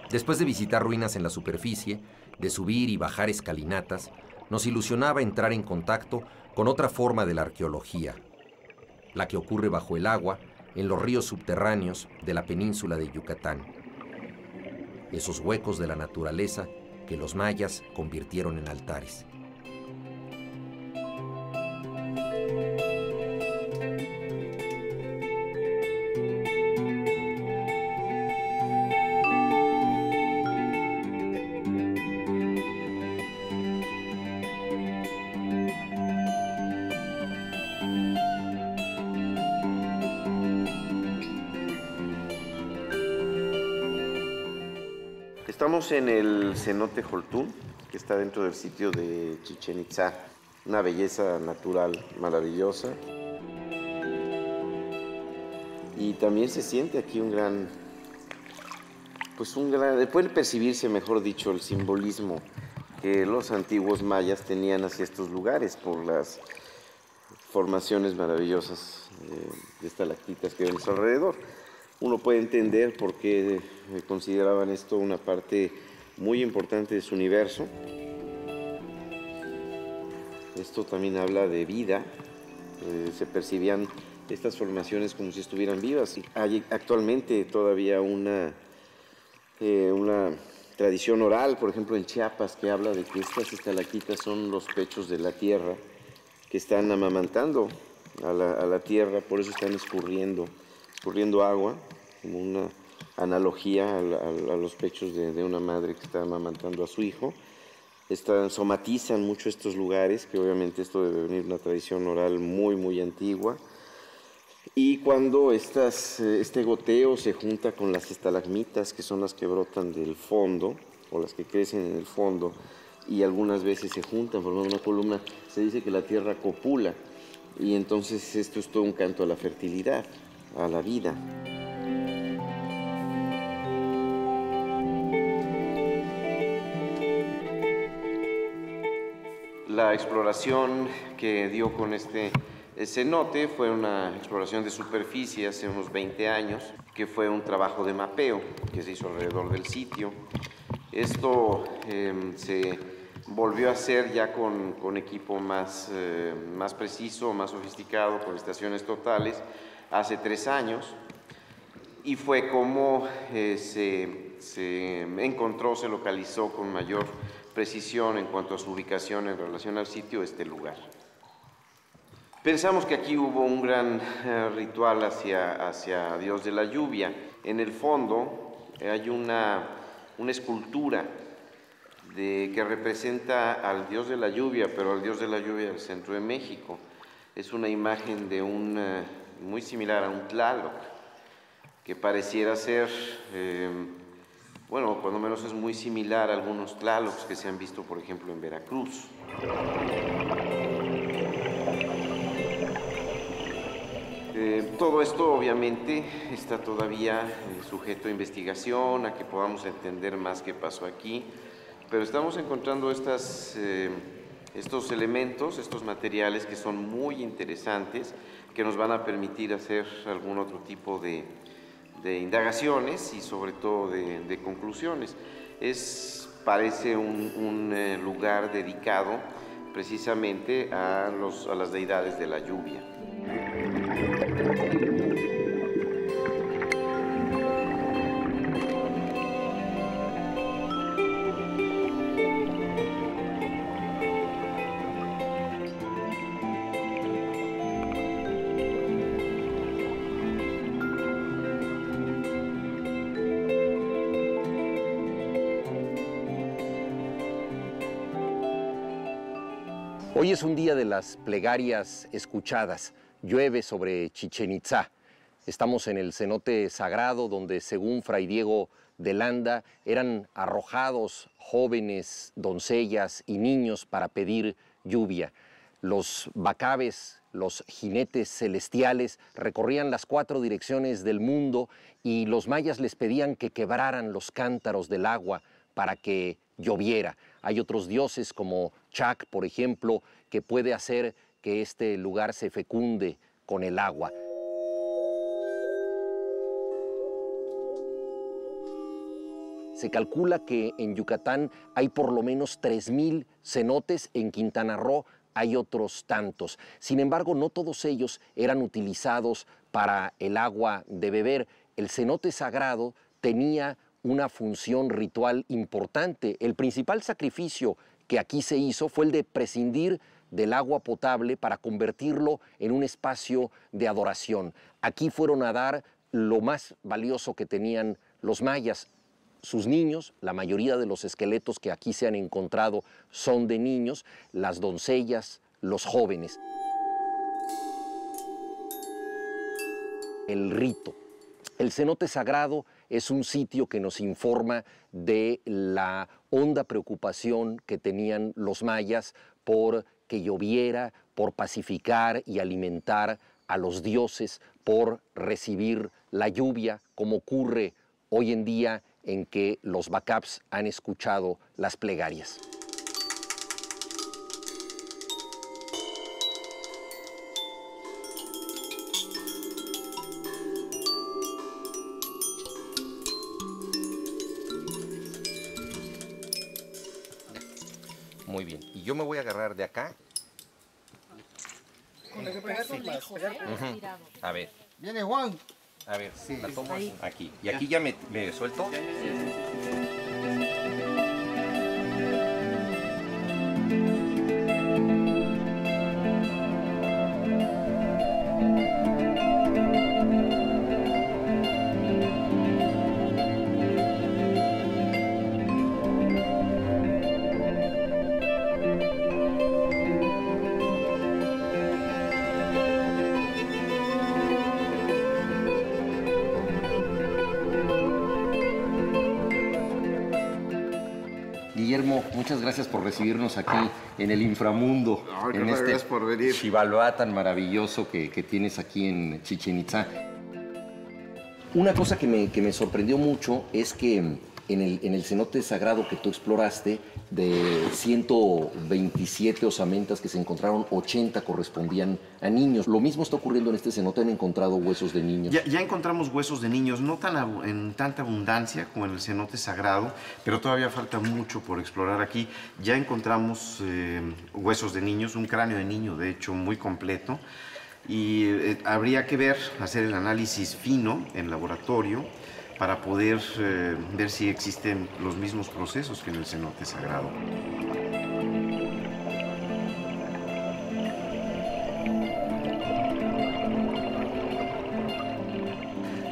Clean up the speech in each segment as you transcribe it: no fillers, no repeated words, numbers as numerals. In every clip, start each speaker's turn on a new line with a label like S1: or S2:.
S1: Después de visitar ruinas en la superficie, de subir y bajar escalinatas, nos ilusionaba entrar en contacto con otra forma de la arqueología, la que ocurre bajo el agua en los ríos subterráneos de la península de Yucatán. Esos huecos de la naturaleza que los mayas convirtieron en altares.
S2: Estamos en el cenote Joltún, que está dentro del sitio de Chichén Itzá. Una belleza natural maravillosa. Y también se siente aquí puede percibirse, mejor dicho, el simbolismo que los antiguos mayas tenían hacia estos lugares por las formaciones maravillosas de estalactitas que hay a su alrededor. Uno puede entender por qué consideraban esto una parte muy importante de su universo. Esto también habla de vida. Se percibían estas formaciones como si estuvieran vivas. Hay actualmente todavía una tradición oral, por ejemplo en Chiapas, que habla de que estas estalactitas son los pechos de la tierra que están amamantando a la tierra, por eso están escurriendo agua, como una analogía a los pechos de una madre que está amamantando a su hijo. Somatizan mucho estos lugares, que obviamente esto debe venir de una tradición oral muy, muy antigua. Y cuando este goteo se junta con las estalagmitas, que son las que brotan del fondo, o las que crecen en el fondo, y algunas veces se juntan formando una columna, se dice que la tierra copula. Y entonces esto es todo un canto a la fertilidad, a la vida. La exploración que dio con este cenote fue una exploración de superficie hace unos 20 años, que fue un trabajo de mapeo que se hizo alrededor del sitio. Esto se volvió a hacer ya con equipo más preciso, más sofisticado, con estaciones totales, hace 3 años, y fue como se encontró, se localizó con mayor precisión en cuanto a su ubicación en relación al sitio este lugar. Pensamos que aquí hubo un gran ritual hacia Dios de la lluvia. En el fondo hay una escultura que representa al Dios de la lluvia, pero al Dios de la lluvia del centro de México. Es una imagen de muy similar a un Tlaloc, que pareciera ser, bueno, cuando menos es muy similar a algunos Tlalocs que se han visto, por ejemplo, en Veracruz. Todo esto obviamente está todavía sujeto a investigación, a que podamos entender más qué pasó aquí, pero estamos encontrando estos elementos, estos materiales que son muy interesantes, que nos van a permitir hacer algún otro tipo de indagaciones y sobre todo de conclusiones. Parece un lugar dedicado precisamente a las deidades de la lluvia.
S1: Hoy es un día de las plegarias escuchadas. Llueve sobre Chichén Itzá. Estamos en el cenote sagrado donde, según Fray Diego de Landa, eran arrojados jóvenes, doncellas y niños para pedir lluvia. Los bacabes, los jinetes celestiales, recorrían las 4 direcciones del mundo y los mayas les pedían que quebraran los cántaros del agua para que lloviera. Hay otros dioses como Chac, por ejemplo, que puede hacer que este lugar se fecunde con el agua. Se calcula que en Yucatán hay por lo menos 3,000 cenotes, en Quintana Roo hay otros tantos. Sin embargo, no todos ellos eran utilizados para el agua de beber. El cenote sagrado tenía una función ritual importante. El principal sacrificio que aquí se hizo fue el de prescindir del agua potable para convertirlo en un espacio de adoración. Aquí fueron a dar lo más valioso que tenían los mayas, sus niños. La mayoría de los esqueletos que aquí se han encontrado son de niños, las doncellas, los jóvenes. El rito. El cenote sagrado es un sitio que nos informa de la honda preocupación que tenían los mayas por que lloviera, por pacificar y alimentar a los dioses, por recibir la lluvia, como ocurre hoy en día en que los bacaps han escuchado las plegarias. Muy bien, y yo me voy a agarrar de acá. A ver.
S3: Viene Juan.
S1: A ver, sí, la tomo aquí. Y aquí ya me suelto. Guillermo, muchas gracias por recibirnos aquí en el inframundo, en este Xibalbá tan maravilloso que tienes aquí en Chichén Itzá. Una cosa que me sorprendió mucho es que en el cenote sagrado que tú exploraste, de 127 osamentas que se encontraron, 80 correspondían a niños. Lo mismo está ocurriendo en este cenote, han encontrado huesos de niños.
S2: Ya encontramos huesos de niños, no en tanta abundancia como en el cenote sagrado, pero todavía falta mucho por explorar aquí. Ya encontramos huesos de niños, un cráneo de niño, de hecho, muy completo. Y habría que hacer el análisis fino en laboratorio para poder ver si existen los mismos procesos que en el cenote sagrado.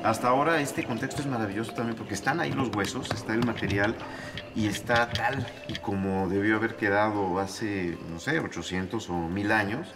S2: Hasta ahora este contexto es maravilloso también porque están ahí los huesos, está el material y está tal y como debió haber quedado hace, no sé, 800 o 1000 años,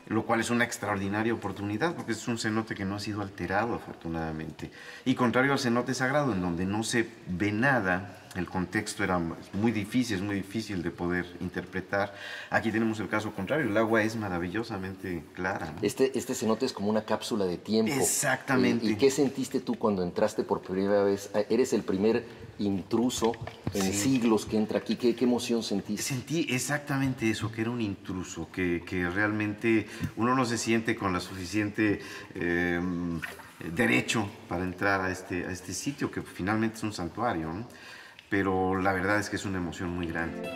S2: lo cual es una extraordinaria oportunidad porque es un cenote que no ha sido alterado afortunadamente. Y contrario al cenote sagrado, en donde no se ve nada, el contexto era muy difícil, es muy difícil de poder interpretar. Aquí tenemos el caso contrario, el agua es maravillosamente clara, ¿no?
S1: Este cenote es como una cápsula de tiempo.
S2: Exactamente.
S1: ¿Y qué sentiste tú cuando entraste por primera vez? Eres el primer intruso en siglos que entra aquí. ¿Qué emoción sentiste?
S2: Sentí exactamente eso, que era un intruso, que realmente uno no se siente con la suficiente derecho para entrar a este sitio, que finalmente es un santuario, ¿no? Pero la verdad es que es una emoción muy grande.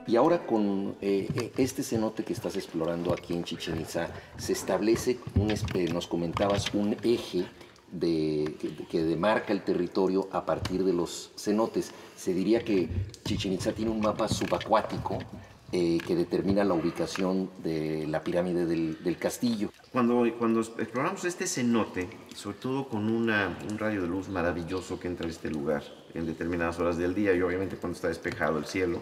S1: Y ahora con este cenote que estás explorando aquí en Chichén Itzá, se establece, nos comentabas, un eje que demarca el territorio a partir de los cenotes. Se diría que Chichén Itzá tiene un mapa subacuático que determina la ubicación de la pirámide del castillo.
S2: Cuando exploramos este cenote, sobre todo con un rayo de luz maravilloso que entra a este lugar en determinadas horas del día y obviamente cuando está despejado el cielo,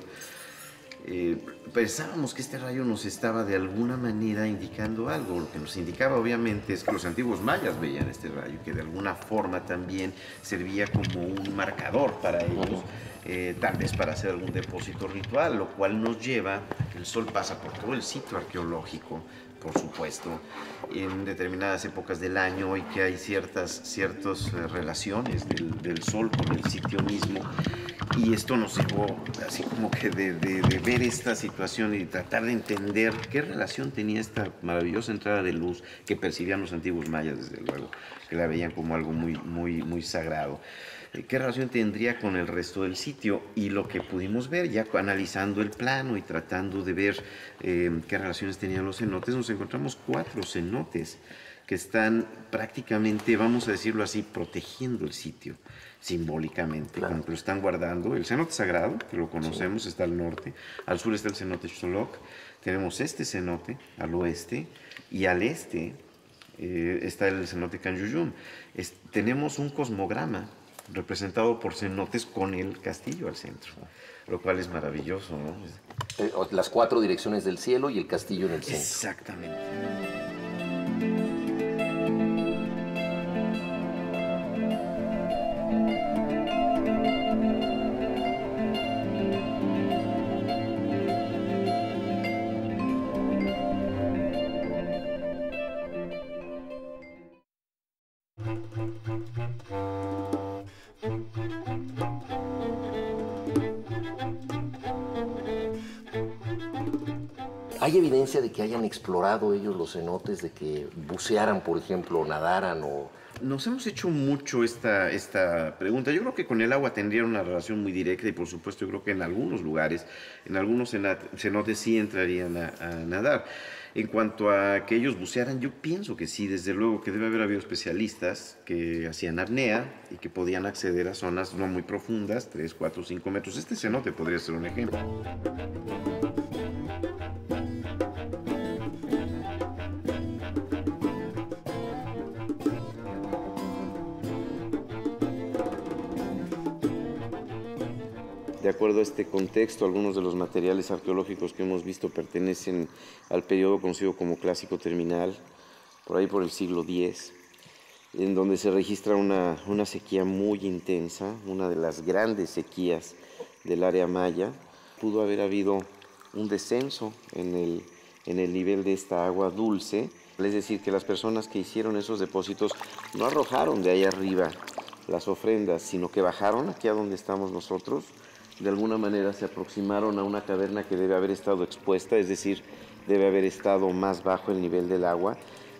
S2: pensábamos que este rayo nos estaba de alguna manera indicando algo. Lo que nos indicaba obviamente es que los antiguos mayas veían este rayo, que de alguna forma también servía como un marcador para ellos, tal vez para hacer algún depósito ritual, lo cual nos lleva a que el sol pasa por todo el sitio arqueológico, por supuesto, en determinadas épocas del año y que hay ciertas relaciones del sol con el sitio mismo. Y esto nos llevó así como que de ver esta situación y tratar de entender qué relación tenía esta maravillosa entrada de luz que percibían los antiguos mayas, desde luego, que la veían como algo muy sagrado. ¿Qué relación tendría con el resto del sitio? Y lo que pudimos ver, ya analizando el plano y tratando de ver qué relaciones tenían los cenotes, nos encontramos 4 cenotes que están prácticamente, vamos a decirlo así, protegiendo el sitio simbólicamente, claro, como que lo están guardando. El cenote sagrado, que lo conocemos, sí, está al norte, al sur está el cenote Xoloc, tenemos este cenote al oeste y al este está el cenote Canyuyum. Tenemos un cosmograma representado por cenotes con el castillo al centro, lo cual es maravilloso, ¿no?
S1: Las 4 direcciones del cielo y el castillo en el centro.
S2: Exactamente.
S1: ¿Hay evidencia de que hayan explorado ellos los cenotes, de que bucearan, por ejemplo, nadaran o...?
S2: Nos hemos hecho mucho esta pregunta. Yo creo que con el agua tendría una relación muy directa y por supuesto yo creo que en algunos lugares, en algunos cenotes sí entrarían a nadar. En cuanto a que ellos bucearan, yo pienso que sí, desde luego que debe haber habido especialistas que hacían apnea y que podían acceder a zonas no muy profundas, 3, 4, 5 metros. Este cenote podría ser un ejemplo. De acuerdo a este contexto, algunos de los materiales arqueológicos que hemos visto pertenecen al periodo conocido como Clásico Terminal, por ahí por el siglo X, en donde se registra una sequía muy intensa, una de las grandes sequías del área maya. Pudo haber habido un descenso en el nivel de esta agua dulce, es decir, que las personas que hicieron esos depósitos no arrojaron de ahí arriba las ofrendas, sino que bajaron aquí a donde estamos nosotros. De alguna manera se aproximaron a una caverna que debe haber estado expuesta, es decir, debe haber estado más bajo el nivel del agua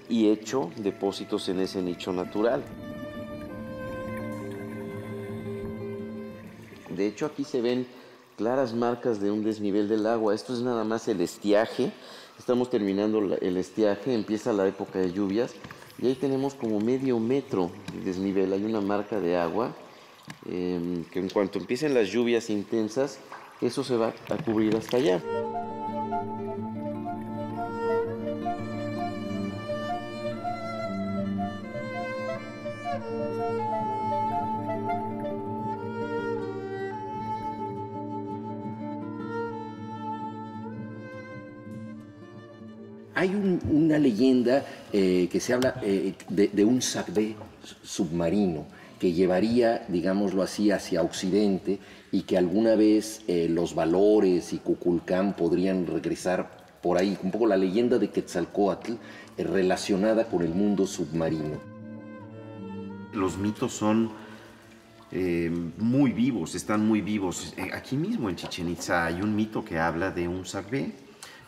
S2: y hecho depósitos en ese nicho natural. De hecho, aquí se ven claras marcas de un desnivel del agua. Esto es nada más el estiaje. Estamos terminando el estiaje, empieza la época de lluvias y ahí tenemos como medio metro de desnivel. Hay una marca de agua. Que en cuanto empiecen las lluvias intensas, eso se va a cubrir hasta allá.
S1: Hay una leyenda que se habla de un sacbé submarino que llevaría, digámoslo así, hacia Occidente y que alguna vez los Valores y Kukulcán podrían regresar por ahí. Un poco la leyenda de Quetzalcóatl relacionada con el mundo submarino.
S2: Los mitos son muy vivos, están muy vivos. Aquí mismo en Chichén Itzá hay un mito que habla de un sacbé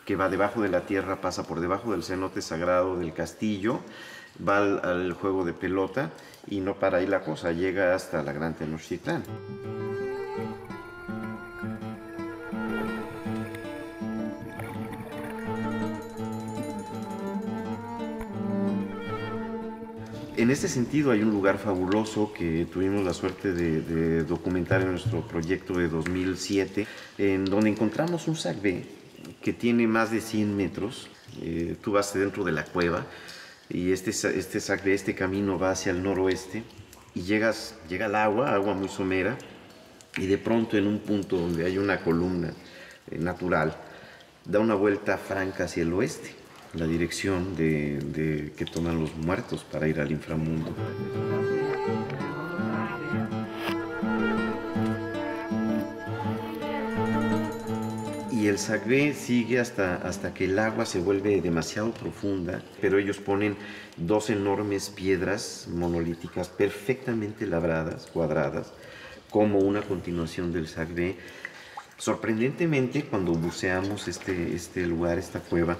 S2: que va debajo de la tierra, pasa por debajo del cenote sagrado del castillo, va al juego de pelota y no para ahí la cosa, llega hasta la Gran Tenochtitlán. En este sentido hay un lugar fabuloso que tuvimos la suerte de documentar en nuestro proyecto de 2007, en donde encontramos un sacbé que tiene más de 100 metros. Tú vas dentro de la cueva y este camino va hacia el noroeste y llega al agua muy somera, y de pronto en un punto donde hay una columna natural, da una vuelta franca hacia el oeste, la dirección que toman los muertos para ir al inframundo. Y el Sagué sigue hasta que el agua se vuelve demasiado profunda, pero ellos ponen 2 enormes piedras monolíticas perfectamente labradas, cuadradas, como una continuación del Sagué. Sorprendentemente, cuando buceamos este lugar, esta cueva,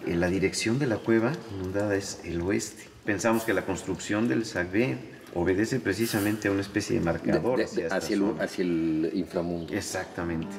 S2: la dirección de la cueva inundada es el oeste. Pensamos que la construcción del Sagué obedece precisamente a una especie de marcador
S1: hacia el inframundo.
S2: Exactamente.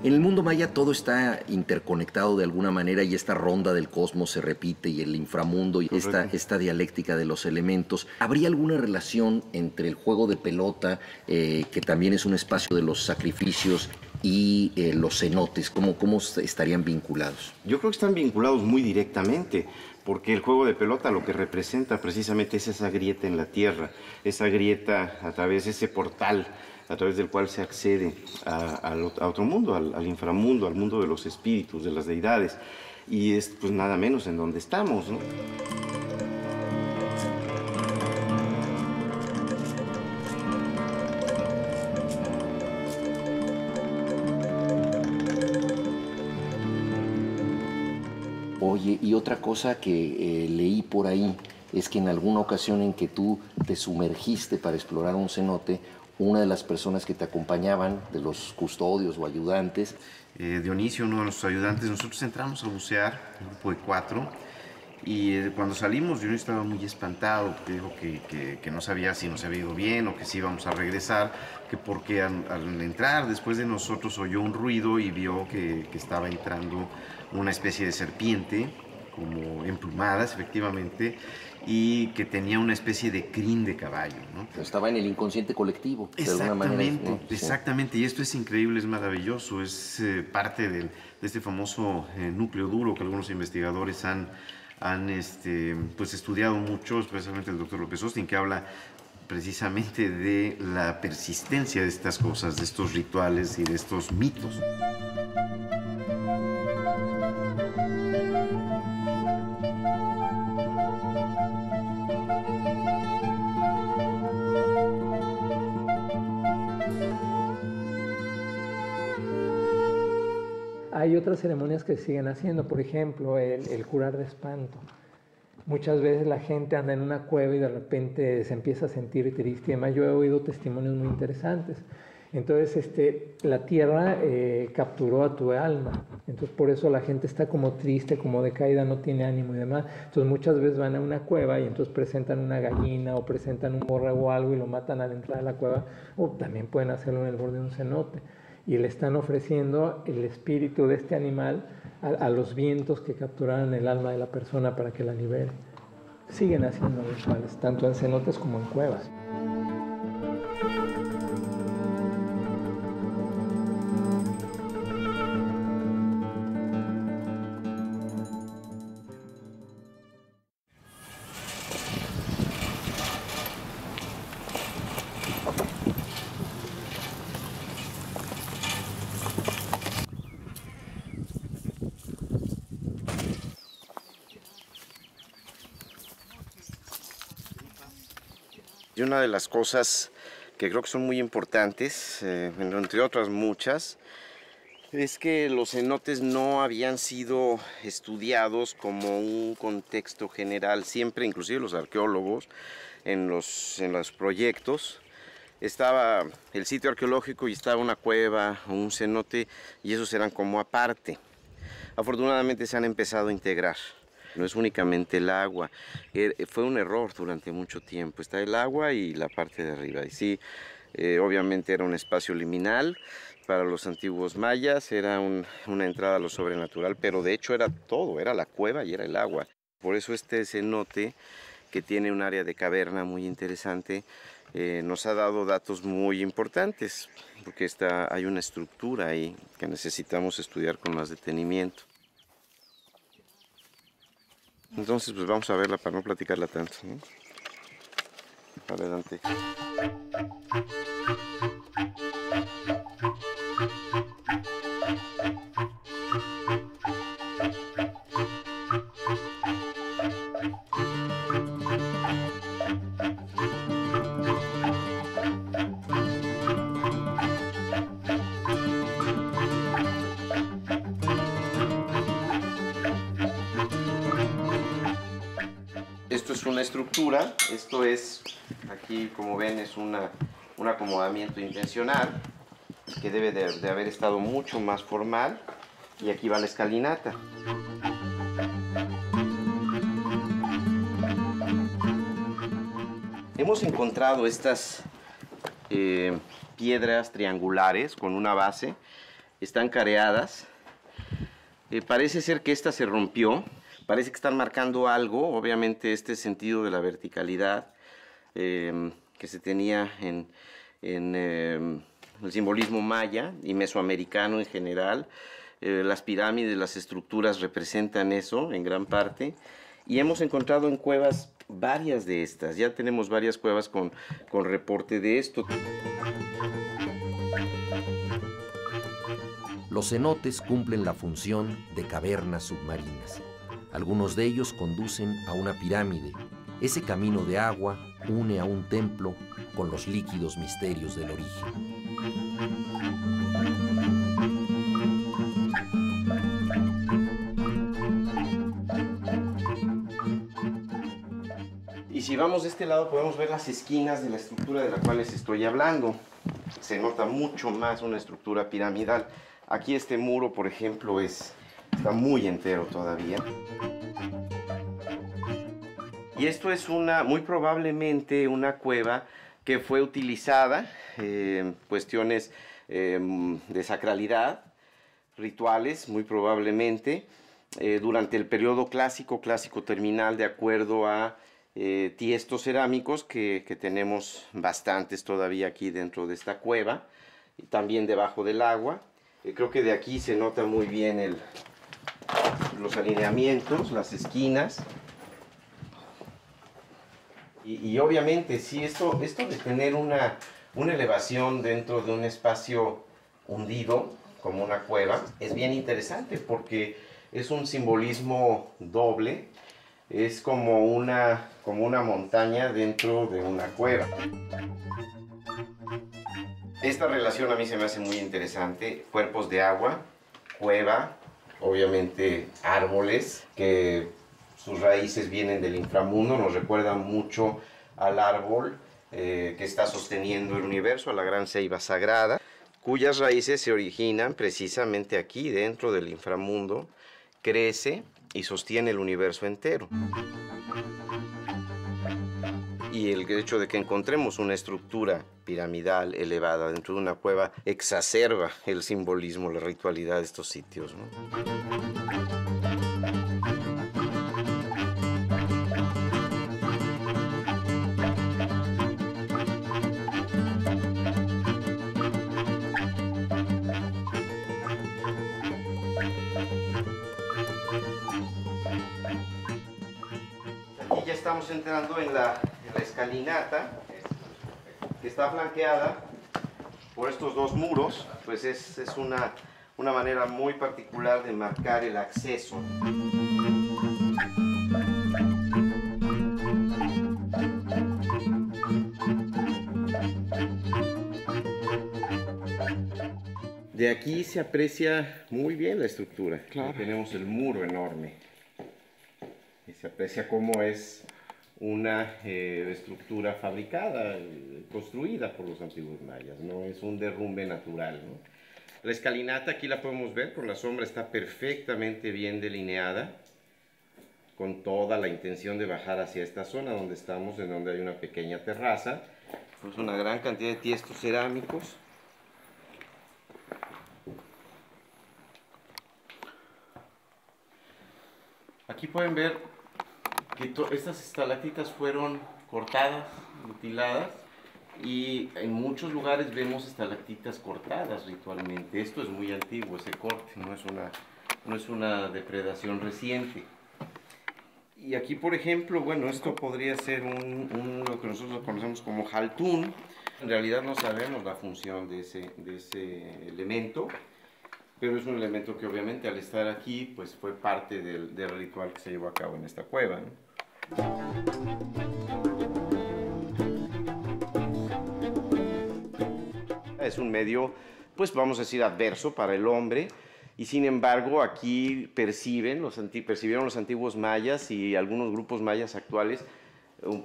S1: En el mundo maya todo está interconectado de alguna manera y esta ronda del cosmos se repite y el inframundo y esta dialéctica de los elementos. ¿Habría alguna relación entre el juego de pelota, que también es un espacio de los sacrificios, y los cenotes? ¿Cómo estarían vinculados?
S2: Yo creo que están vinculados muy directamente, porque el juego de pelota lo que representa precisamente es esa grieta en la tierra, esa grieta a través de ese portal a través del cual se accede a otro mundo, al inframundo, al mundo de los espíritus, de las deidades. Y es pues nada menos en donde estamos, ¿no?
S1: Oye, y otra cosa que leí por ahí es que en alguna ocasión en que tú te sumergiste para explorar un cenote, una de las personas que te acompañaban, de los custodios o ayudantes,
S2: Dionisio, uno de nuestros ayudantes, nosotros entramos a bucear, un grupo de 4, y cuando salimos Dionisio estaba muy espantado, porque dijo que no sabía si nos había ido bien o que si íbamos a regresar, que porque al entrar después de nosotros oyó un ruido y vio que estaba entrando una especie de serpiente, como emplumadas efectivamente, y que tenía una especie de crin de caballo, ¿no?
S1: Estaba en el inconsciente colectivo, de alguna manera. ¿No?
S2: Exactamente, y esto es increíble, es maravilloso, es parte de este famoso núcleo duro que algunos investigadores han pues estudiado mucho, especialmente el doctor López Austin, que habla precisamente de la persistencia de estas cosas, de estos rituales y de estos mitos.
S3: Hay otras ceremonias que se siguen haciendo, por ejemplo, el curar de espanto. Muchas veces la gente anda en una cueva y de repente se empieza a sentir triste. Además, yo he oído testimonios muy interesantes. Entonces, la tierra capturó a tu alma. Entonces, por eso la gente está como triste, como decaída, no tiene ánimo y demás. Entonces, muchas veces van a una cueva y entonces presentan una gallina o presentan un borrego o algo y lo matan a la entrada de la cueva. O también pueden hacerlo en el borde de un cenote. Y le están ofreciendo el espíritu de este animal a los vientos que capturaron el alma de la persona para que la libere. Siguen haciendo rituales, tanto en cenotes como en cuevas.
S2: Y una de las cosas que creo que son muy importantes, entre otras muchas, es que los cenotes no habían sido estudiados como un contexto general. Siempre, inclusive los arqueólogos, en los proyectos, estaba el sitio arqueológico y estaba una cueva o un cenote, y esos eran como aparte. Afortunadamente se han empezado a integrar. No es únicamente el agua, fue un error durante mucho tiempo. Está el agua y la parte de arriba. Y sí, obviamente era un espacio liminal para los antiguos mayas, era una entrada a lo sobrenatural, pero de hecho era todo, era la cueva y era el agua. Por eso este cenote, que tiene un área de caverna muy interesante, nos ha dado datos muy importantes, porque hay una estructura ahí que necesitamos estudiar con más detenimiento. Entonces, pues vamos a verla para no platicarla tanto, ¿no? Adelante. Esto es una estructura, esto es, aquí como ven, es un acomodamiento intencional que debe de haber estado mucho más formal, y aquí va la escalinata. Hemos encontrado estas piedras triangulares con una base, están careadas, parece ser que esta se rompió. Parece que están marcando algo, obviamente este sentido de la verticalidad que se tenía en el simbolismo maya y mesoamericano en general. Las pirámides, las estructuras representan eso en gran parte. Y hemos encontrado en cuevas varias de estas. Ya tenemos varias cuevas con reporte de esto.
S1: Los cenotes cumplen la función de cavernas submarinas. Algunos de ellos conducen a una pirámide. Ese camino de agua une a un templo con los líquidos misterios del origen.
S2: Y si vamos de este lado podemos ver las esquinas de la estructura de la cual les estoy hablando. Se nota mucho más una estructura piramidal. Aquí este muro, por ejemplo, está muy entero todavía. Y esto es muy probablemente una cueva que fue utilizada en cuestiones de sacralidad, rituales, muy probablemente, durante el periodo clásico terminal, de acuerdo a tiestos cerámicos que tenemos bastantes todavía aquí dentro de esta cueva, y también debajo del agua. Creo que de aquí se nota muy bien los alineamientos, las esquinas. Y obviamente, sí, esto de tener una elevación dentro de un espacio hundido, como una cueva, es bien interesante porque es un simbolismo doble. Es como una montaña dentro de una cueva. Esta relación a mí se me hace muy interesante. Cuerpos de agua, cueva, obviamente árboles que sus raíces vienen del inframundo, nos recuerdan mucho al árbol que está sosteniendo el universo, a la gran ceiba sagrada, cuyas raíces se originan precisamente aquí, dentro del inframundo, crece y sostiene el universo entero. Y el hecho de que encontremos una estructura piramidal elevada dentro de una cueva exacerba el simbolismo, la ritualidad de estos sitios, ¿no? Aquí ya estamos entrando en la escalinata, que está flanqueada por estos dos muros. Pues es una manera muy particular de marcar el acceso. De aquí se aprecia muy bien la estructura. Claro. Tenemos el muro enorme. Y se aprecia cómo es una estructura fabricada, construida por los antiguos mayas. No es un derrumbe natural, ¿no? La escalinata aquí la podemos ver, con la sombra está perfectamente bien delineada, con toda la intención de bajar hacia esta zona donde estamos, en donde hay una pequeña terraza. Pues una gran cantidad de tiestos cerámicos. Aquí pueden ver que estas estalactitas fueron cortadas, mutiladas, Y en muchos lugares vemos estalactitas cortadas ritualmente. Esto es muy antiguo, ese corte, no es una depredación reciente. Y aquí, por ejemplo, bueno, esto podría ser lo que nosotros conocemos como jaltún. En realidad no sabemos la función de ese elemento, pero es un elemento que obviamente al estar aquí, pues fue parte del ritual que se llevó a cabo en esta cueva, ¿no? Es un medio, pues vamos a decir, adverso para el hombre, y sin embargo aquí percibieron los antiguos mayas y algunos grupos mayas actuales,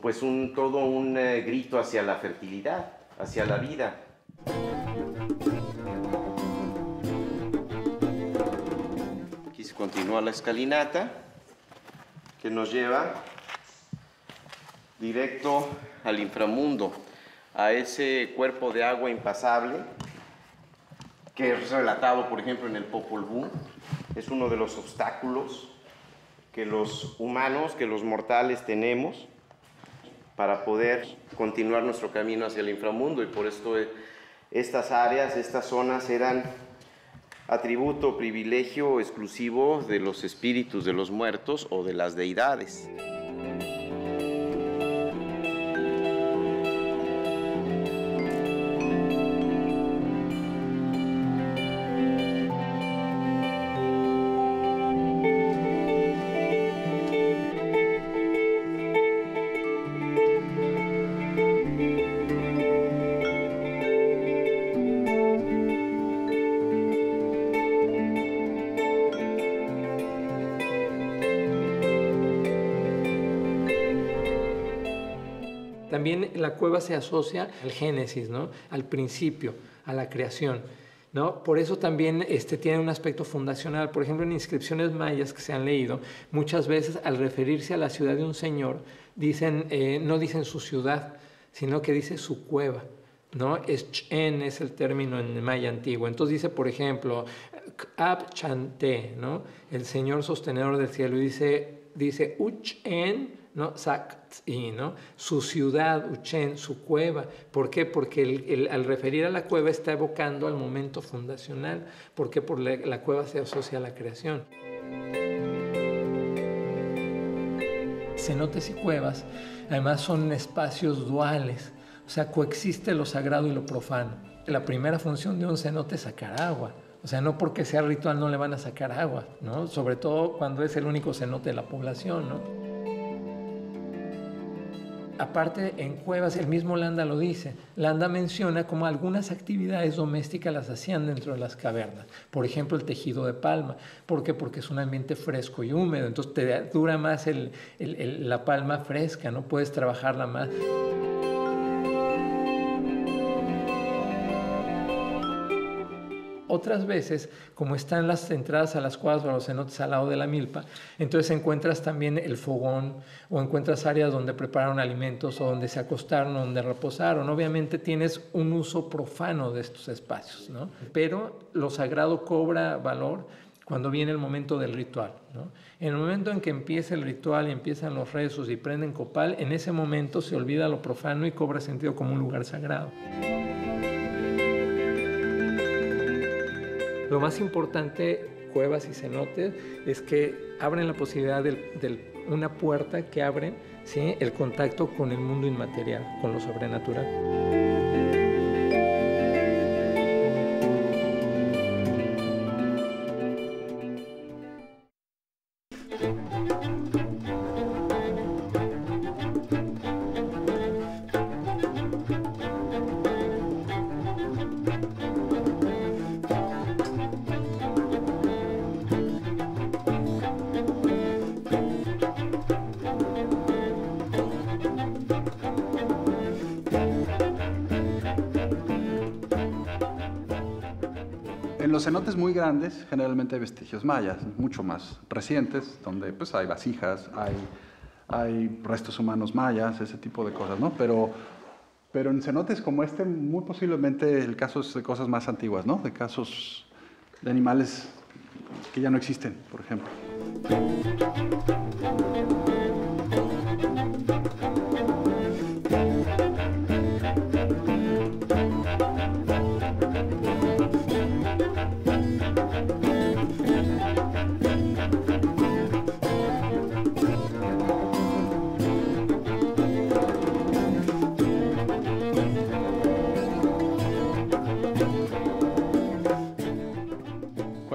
S2: pues todo un grito hacia la fertilidad, hacia la vida. Aquí se continúa la escalinata que nos lleva directo al inframundo, a ese cuerpo de agua impasable que es relatado, por ejemplo, en el Popol Vuh. Es uno de los obstáculos que los humanos, que los mortales tenemos para poder continuar nuestro camino hacia el inframundo, y por esto estas áreas, estas zonas eran atributo, privilegio exclusivo de los espíritus de los muertos o de las deidades.
S3: También la cueva se asocia al Génesis, ¿no? Al principio, a la creación, ¿no? Por eso también tiene un aspecto fundacional. Por ejemplo, en inscripciones mayas que se han leído, muchas veces al referirse a la ciudad de un señor, no dicen su ciudad, sino que dice su cueva, ¿no? Chen es el término en maya antiguo. Entonces dice, por ejemplo, K'ab Chante, ¿no? El señor sostenedor del cielo, y dice Uchen, ¿no? Sakti, ¿no? Su ciudad, Uchen, su cueva. ¿Por qué? Porque al referir a la cueva está evocando al momento fundacional. ¿Por qué? Porque la cueva se asocia a la creación. Cenotes y cuevas, además, son espacios duales. O sea, coexiste lo sagrado y lo profano. La primera función de un cenote es sacar agua. O sea, no porque sea ritual no le van a sacar agua, ¿no? Sobre todo cuando es el único cenote de la población, ¿no? Aparte, en cuevas, el mismo Landa lo dice. Landa menciona cómo algunas actividades domésticas las hacían dentro de las cavernas. Por ejemplo, el tejido de palma. ¿Por qué? Porque es un ambiente fresco y húmedo. Entonces te dura más la palma fresca, ¿no? Puedes trabajarla más. Otras veces, como están las entradas a las cuevas o a los cenotes al lado de la milpa, entonces encuentras también el fogón, o encuentras áreas donde prepararon alimentos, o donde se acostaron, o donde reposaron. Obviamente tienes un uso profano de estos espacios, ¿no? Pero lo sagrado cobra valor cuando viene el momento del ritual, ¿no? En el momento en que empieza el ritual y empiezan los rezos y prenden copal, en ese momento se olvida lo profano y cobra sentido como un lugar sagrado. Lo más importante, cuevas y cenotes, es que abren la posibilidad de una puerta que abre, ¿sí?, el contacto con el mundo inmaterial, con lo sobrenatural.
S4: En los cenotes muy grandes generalmente hay vestigios mayas, mucho más recientes, donde pues hay vasijas, hay restos humanos mayas, ese tipo de cosas, ¿no? Pero en cenotes como este, muy posiblemente el caso es de cosas más antiguas, ¿no? De casos de animales que ya no existen, por ejemplo.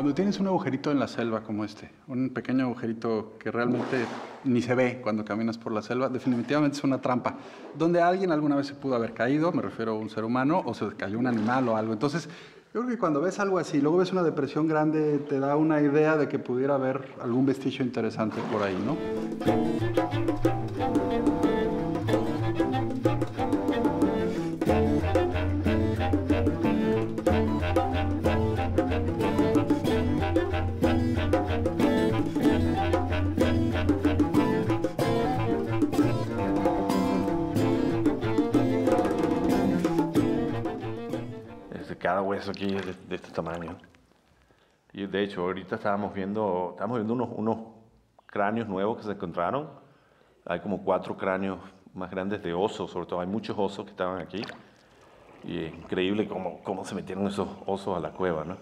S4: Cuando tienes un agujerito en la selva como este, un pequeño agujerito que realmente ni se ve cuando caminas por la selva, definitivamente es una trampa, donde alguien alguna vez se pudo haber caído, me refiero a un ser humano, o se cayó un animal o algo. Entonces, yo creo que cuando ves algo así, luego ves una depresión grande, te da una idea de que pudiera haber algún vestigio interesante por ahí, ¿no?
S5: Cada hueso aquí es de este tamaño. Y de hecho, ahorita estamos viendo unos cráneos nuevos que se encontraron. Hay como 4 cráneos más grandes de osos, sobre todo hay muchos osos que estaban aquí. Y es increíble cómo se metieron esos osos a la cueva, ¿no?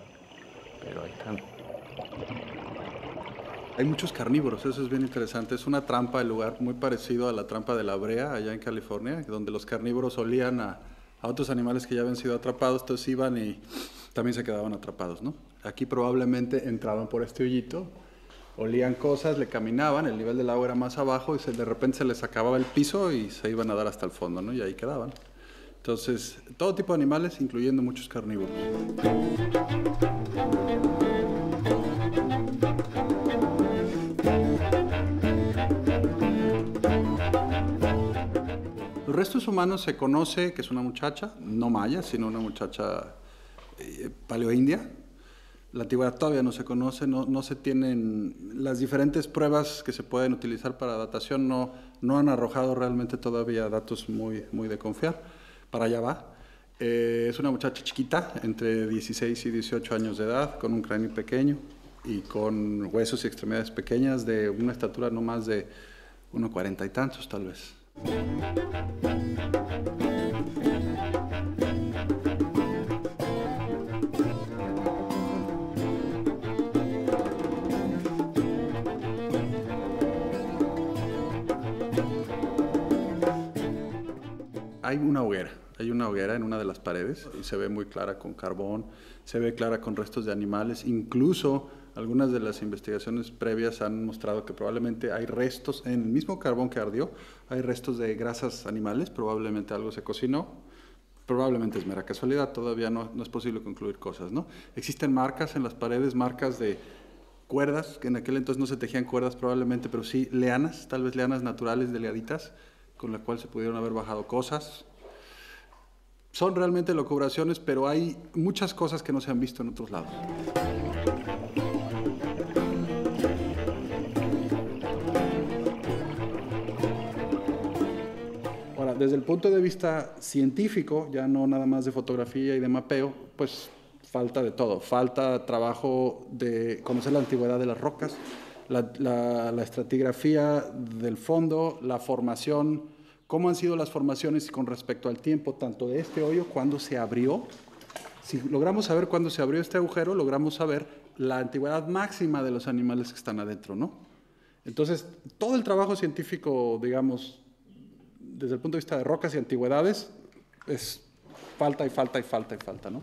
S5: Pero ahí están.
S4: Hay muchos carnívoros, eso es bien interesante. Es una trampa, el lugar muy parecido a la trampa de la brea allá en California, donde los carnívoros olían a otros animales que ya habían sido atrapados, entonces iban y también se quedaban atrapados, ¿no? Aquí probablemente entraban por este hoyito, olían cosas, le caminaban, el nivel del agua era más abajo y de repente se les acababa el piso y se iban a dar hasta el fondo, ¿no? Y ahí quedaban. Entonces, todo tipo de animales, incluyendo muchos carnívoros. Los restos humanos se conoce que es una muchacha, no maya, sino una muchacha paleoindia. La antigüedad todavía no se conoce, no se tienen las diferentes pruebas que se pueden utilizar para datación, no han arrojado realmente todavía datos muy de confiar. Para allá va. Es una muchacha chiquita, entre 16 y 18 años de edad, con un cráneo pequeño y con huesos y extremidades pequeñas, de una estatura no más de 1,40 y tantos tal vez. Hay una hoguera en una de las paredes y se ve muy clara con carbón, se ve clara con restos de animales, incluso algunas de las investigaciones previas han mostrado que probablemente hay restos, en el mismo carbón que ardió, hay restos de grasas animales, probablemente algo se cocinó, probablemente es mera casualidad, todavía no es posible concluir cosas, ¿no? Existen marcas en las paredes, marcas de cuerdas, que en aquel entonces no se tejían cuerdas probablemente, pero sí lianas, tal vez lianas naturales delgaditas, con la cual se pudieron haber bajado cosas. Son realmente locubraciones, pero hay muchas cosas que no se han visto en otros lados. Ahora, desde el punto de vista científico, ya no nada más de fotografía y de mapeo, pues falta de todo. Falta trabajo de conocer la antigüedad de las rocas, la estratigrafía del fondo, la formación, cómo han sido las formaciones con respecto al tiempo, tanto de este hoyo, cuándo se abrió. Si logramos saber cuándo se abrió este agujero, logramos saber la antigüedad máxima de los animales que están adentro, ¿no? Entonces, todo el trabajo científico, digamos, desde el punto de vista de rocas y antigüedades, es falta y falta y falta y falta, ¿no?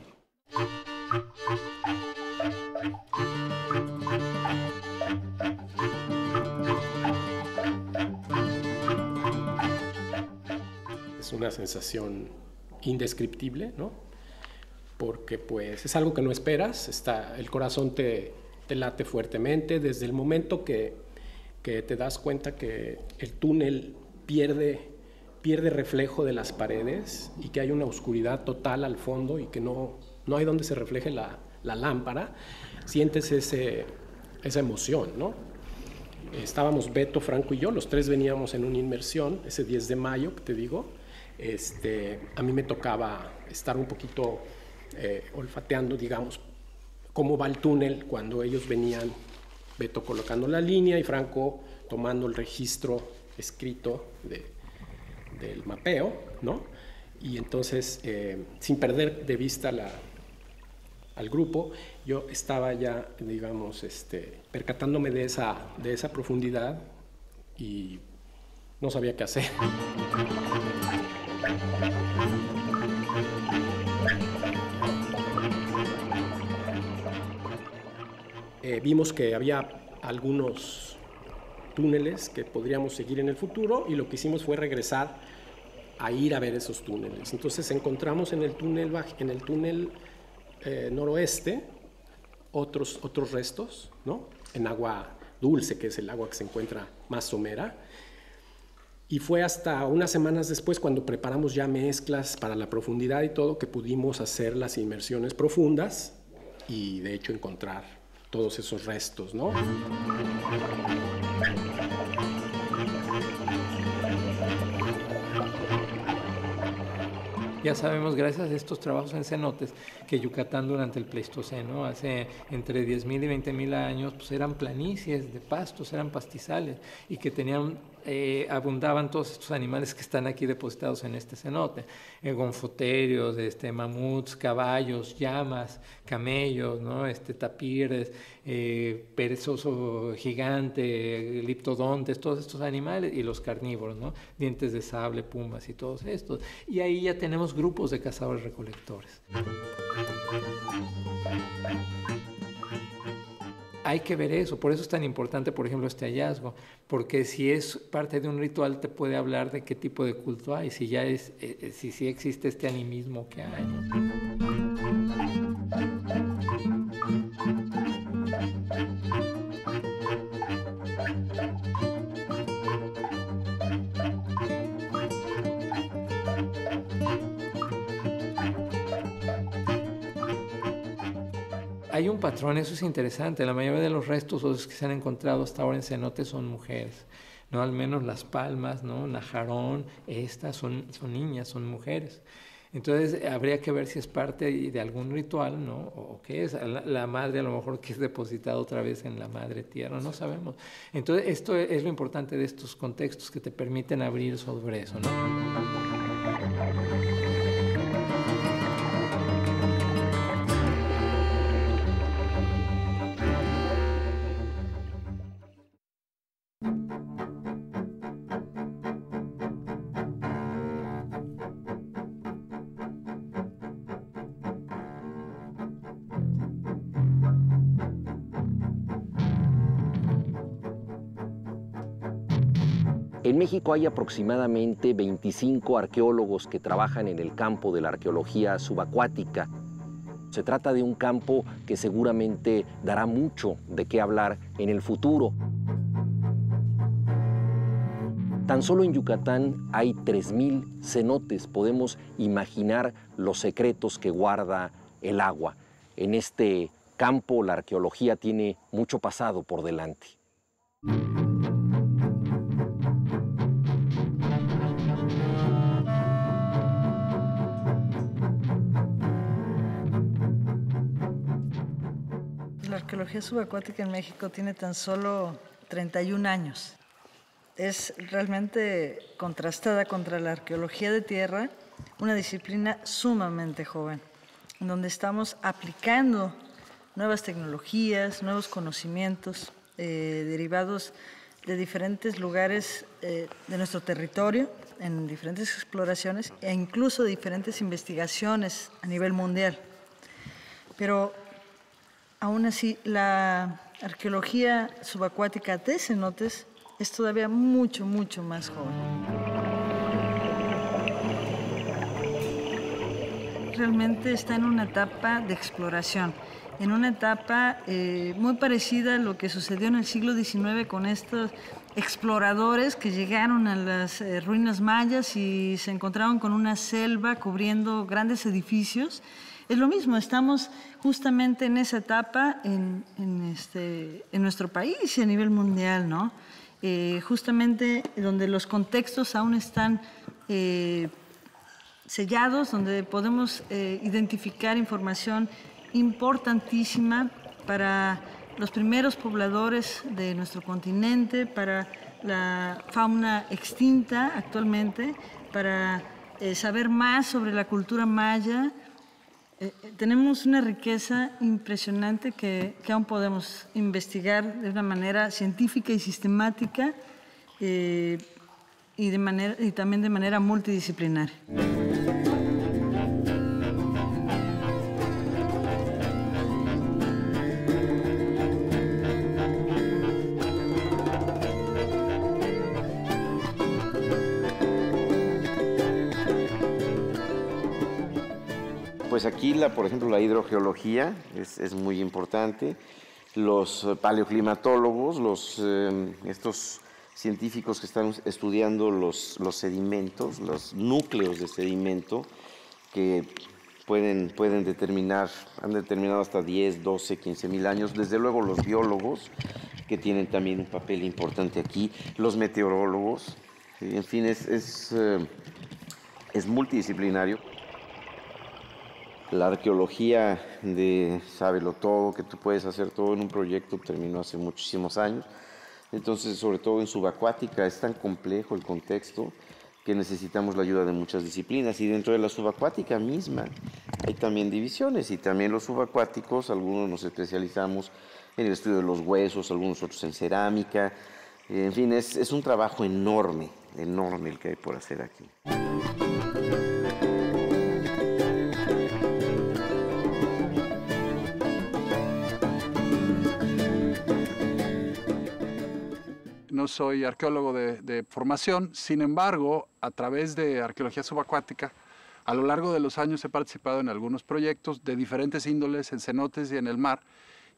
S6: Es una sensación indescriptible, ¿no? Porque pues es algo que no esperas, el corazón te late fuertemente desde el momento que te das cuenta que el túnel pierde reflejo de las paredes y que hay una oscuridad total al fondo y que no hay donde se refleje la lámpara. Sientes esa emoción, ¿no? Estábamos Beto, Franco y yo, los tres veníamos en una inmersión, ese 10 de mayo que te digo. A mí me tocaba estar un poquito olfateando, digamos, cómo va el túnel cuando ellos venían, Beto colocando la línea y Franco tomando el registro escrito del mapeo, ¿no? Y entonces, sin perder de vista al grupo, yo estaba ya, digamos, percatándome de esa profundidad y no sabía qué hacer. vimos que había algunos túneles que podríamos seguir en el futuro y lo que hicimos fue regresar a ir a ver esos túneles. Entonces encontramos en el túnel noroeste otros restos, ¿no? En agua dulce, que es el agua que se encuentra más somera. Y fue hasta unas semanas después, cuando preparamos ya mezclas para la profundidad y todo, que pudimos hacer las inmersiones profundas y de hecho encontrar todos esos restos, ¿no?
S3: Ya sabemos, gracias a estos trabajos en cenotes, que Yucatán durante el Pleistoceno, hace entre 10.000 y 20.000 años, pues eran planicies de pastos, eran pastizales, y que abundaban todos estos animales que están aquí depositados en este cenote. Gonfoterios, mamuts, caballos, llamas, camellos, ¿no? Tapires, perezoso gigante, liptodontes, todos estos animales, y los carnívoros, ¿no? Dientes de sable, pumas y todos estos. Y ahí ya tenemos grupos de cazadores-recolectores. Hay que ver eso, por eso es tan importante, por ejemplo, este hallazgo, porque si es parte de un ritual te puede hablar de qué tipo de culto hay, si existe este animismo que hay. Hay un patrón, eso es interesante. La mayoría de los restos que se han encontrado hasta ahora en cenotes son mujeres, ¿no? Al menos Las Palmas, ¿no? Najarón, estas son niñas, son mujeres. Entonces habría que ver si es parte de algún ritual, ¿no? O qué es. La madre a lo mejor que es depositada otra vez en la madre tierra, no sabemos. Entonces esto es lo importante de estos contextos que te permiten abrir sobre eso, ¿no?
S1: En México hay aproximadamente 25 arqueólogos que trabajan en el campo de la arqueología subacuática. Se trata de un campo que seguramente dará mucho de qué hablar en el futuro. Tan solo en Yucatán hay 3.000 cenotes. Podemos imaginar los secretos que guarda el agua. En este campo la arqueología tiene mucho pasado por delante.
S7: La arqueología subacuática en México tiene tan solo 31 años. Es realmente contrastada contra la arqueología de tierra, una disciplina sumamente joven, en donde estamos aplicando nuevas tecnologías, nuevos conocimientos derivados de diferentes lugares de nuestro territorio, en diferentes exploraciones e incluso de diferentes investigaciones a nivel mundial. Pero aún así, la arqueología subacuática de cenotes es todavía mucho, mucho más joven. Realmente está en una etapa de exploración, en una etapa muy parecida a lo que sucedió en el siglo XIX con estos exploradores que llegaron a las ruinas mayas y se encontraron con una selva cubriendo grandes edificios. Es lo mismo, estamos justamente en esa etapa en nuestro país y a nivel mundial, ¿no? Justamente donde los contextos aún están sellados, donde podemos identificar información importantísima para los primeros pobladores de nuestro continente, para la fauna extinta actualmente, para saber más sobre la cultura maya. Tenemos una riqueza impresionante que aún podemos investigar de una manera científica y sistemática y también de manera multidisciplinaria.
S2: pues aquí, por ejemplo, la hidrogeología es muy importante. Los paleoclimatólogos, estos científicos que están estudiando los sedimentos, los núcleos de sedimento, que pueden determinar, han determinado hasta 10, 12, 15 mil años. Desde luego los biólogos, que tienen también un papel importante aquí, los meteorólogos, en fin, es multidisciplinario. La arqueología de sábelo todo, que tú puedes hacer todo en un proyecto, terminó hace muchísimos años. Entonces, sobre todo en subacuática, es tan complejo el contexto que necesitamos la ayuda de muchas disciplinas. Y dentro de la subacuática misma hay también divisiones, y también los subacuáticos, algunos nos especializamos en el estudio de los huesos, algunos otros en cerámica. En fin, es un trabajo enorme, enorme el que hay por hacer aquí.
S4: No soy arqueólogo de formación, sin embargo, a través de arqueología subacuática, a lo largo de los años he participado en algunos proyectos de diferentes índoles en cenotes y en el mar,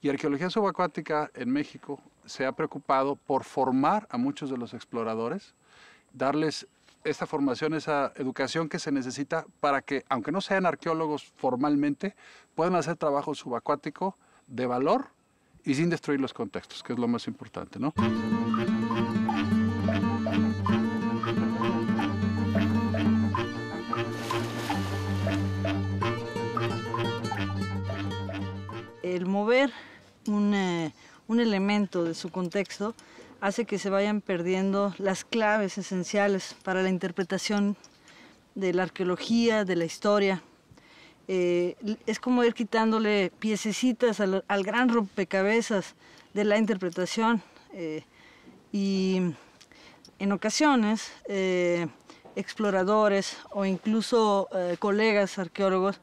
S4: y arqueología subacuática en México se ha preocupado por formar a muchos de los exploradores, darles esta formación, esa educación que se necesita para que, aunque no sean arqueólogos formalmente, puedan hacer trabajo subacuático de valor y sin destruir los contextos, que es lo más importante, ¿no?
S7: El mover un elemento de su contexto hace que se vayan perdiendo las claves esenciales para la interpretación de la arqueología, de la historia. Es como ir quitándole piececitas al gran rompecabezas de la interpretación. Y en ocasiones, exploradores o incluso colegas arqueólogos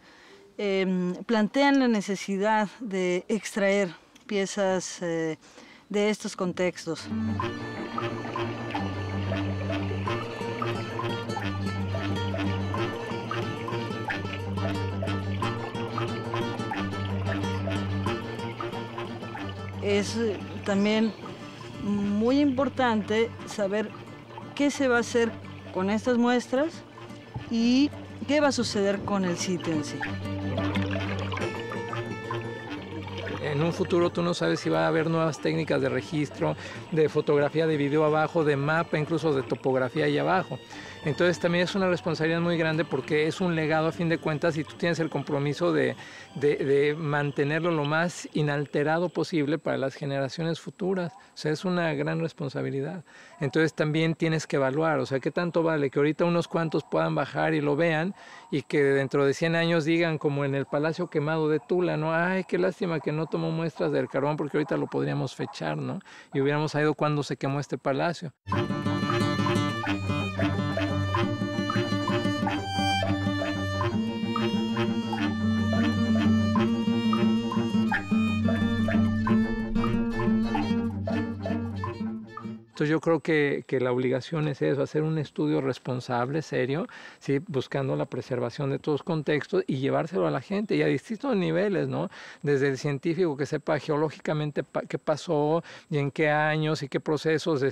S7: plantean la necesidad de extraer piezas de estos contextos. Es también muy importante saber qué se va a hacer con estas muestras y qué va a suceder con el sitio en sí.
S3: En un futuro tú no sabes si va a haber nuevas técnicas de registro, de fotografía, de video abajo, de mapa, incluso de topografía ahí abajo. Entonces también es una responsabilidad muy grande porque es un legado a fin de cuentas y tú tienes el compromiso de mantenerlo lo más inalterado posible para las generaciones futuras. O sea, es una gran responsabilidad. Entonces también tienes que evaluar, o sea, qué tanto vale que ahorita unos cuantos puedan bajar y lo vean y que dentro de 100 años digan como en el Palacio Quemado de Tula, ¿no? Ay, qué lástima que no tomó muestras del carbón porque ahorita lo podríamos fechar, ¿no? Y hubiéramos sabido cuándo se quemó este palacio. Entonces yo creo que la obligación es eso, hacer un estudio responsable, serio, ¿sí? Buscando la preservación de todos los contextos y llevárselo a la gente y a distintos niveles, ¿no? Desde el científico que sepa geológicamente qué pasó y en qué años y qué procesos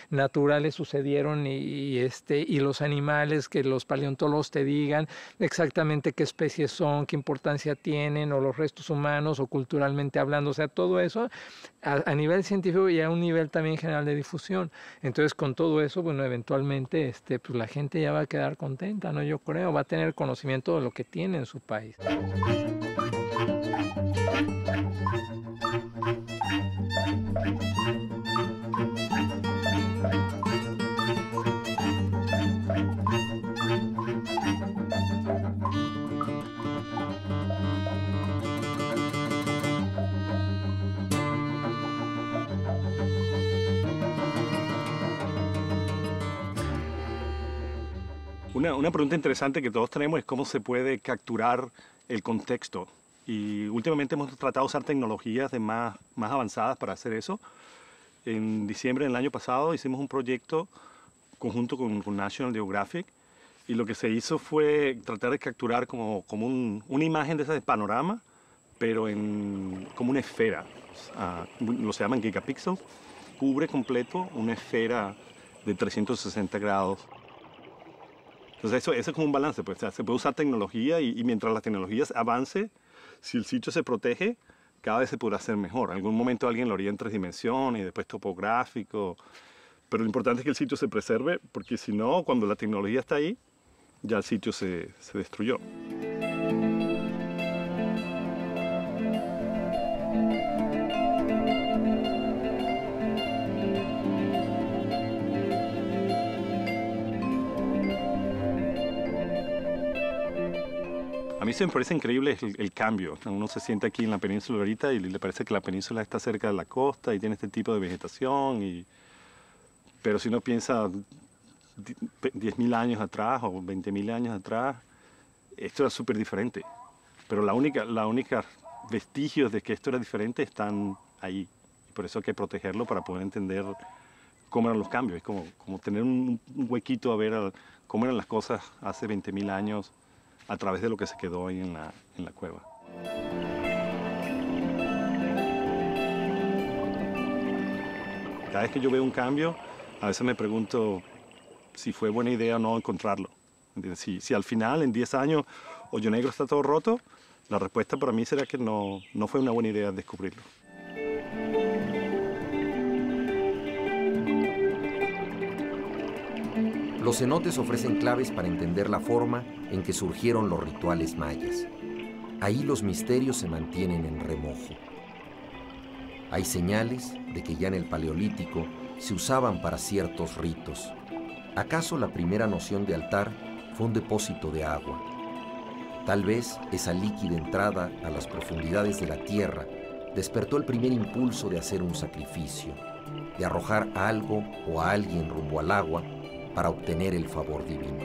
S3: naturales sucedieron y los animales, que los paleontólogos te digan exactamente qué especies son, qué importancia tienen, o los restos humanos o culturalmente hablando, o sea, todo eso a nivel científico y a un nivel también general de difusión. Entonces, con todo eso, bueno, eventualmente pues la gente ya va a quedar contenta, ¿no? Yo creo, va a tener conocimiento de lo que tiene en su país.
S8: Una pregunta interesante que todos tenemos es cómo se puede capturar el contexto. Y últimamente hemos tratado de usar tecnologías más avanzadas para hacer eso. En diciembre del año pasado hicimos un proyecto conjunto con National Geographic Y lo que se hizo fue tratar de capturar como una imagen de esa de panorama, pero como una esfera. Lo se llaman gigapíxeles. Cubre completo una esfera de 360 grados. Entonces eso es como un balance, pues. O sea, se puede usar tecnología y mientras la tecnología avance, si el sitio se protege, cada vez se podrá hacer mejor. En algún momento alguien lo haría en 3 dimensiones y después topográfico. Pero lo importante es que el sitio se preserve, porque si no, cuando la tecnología está ahí, ya el sitio se destruyó. A mí se me parece increíble el cambio. Uno se siente aquí en la península ahorita y le parece que la península está cerca de la costa y tiene este tipo de vegetación. Pero si uno piensa 10.000 años atrás o 20.000 años atrás, esto era súper diferente. Pero la única vestigios de que esto era diferente están ahí. Y por eso hay que protegerlo para poder entender cómo eran los cambios. Es como tener un huequito a ver cómo eran las cosas hace 20.000 años a través de lo que se quedó ahí en la cueva. Cada vez que yo veo un cambio, a veces me pregunto si fue buena idea o no encontrarlo. Si al final, en 10 años, Hoyo Negro está todo roto, la respuesta para mí será que no fue una buena idea descubrirlo.
S1: Los cenotes ofrecen claves para entender la forma en que surgieron los rituales mayas. Ahí los misterios se mantienen en remojo. Hay señales de que ya en el Paleolítico se usaban para ciertos ritos. ¿Acaso la primera noción de altar fue un depósito de agua? Tal vez esa líquida entrada a las profundidades de la tierra despertó el primer impulso de hacer un sacrificio, de arrojar algo o a alguien rumbo al agua para obtener el favor divino.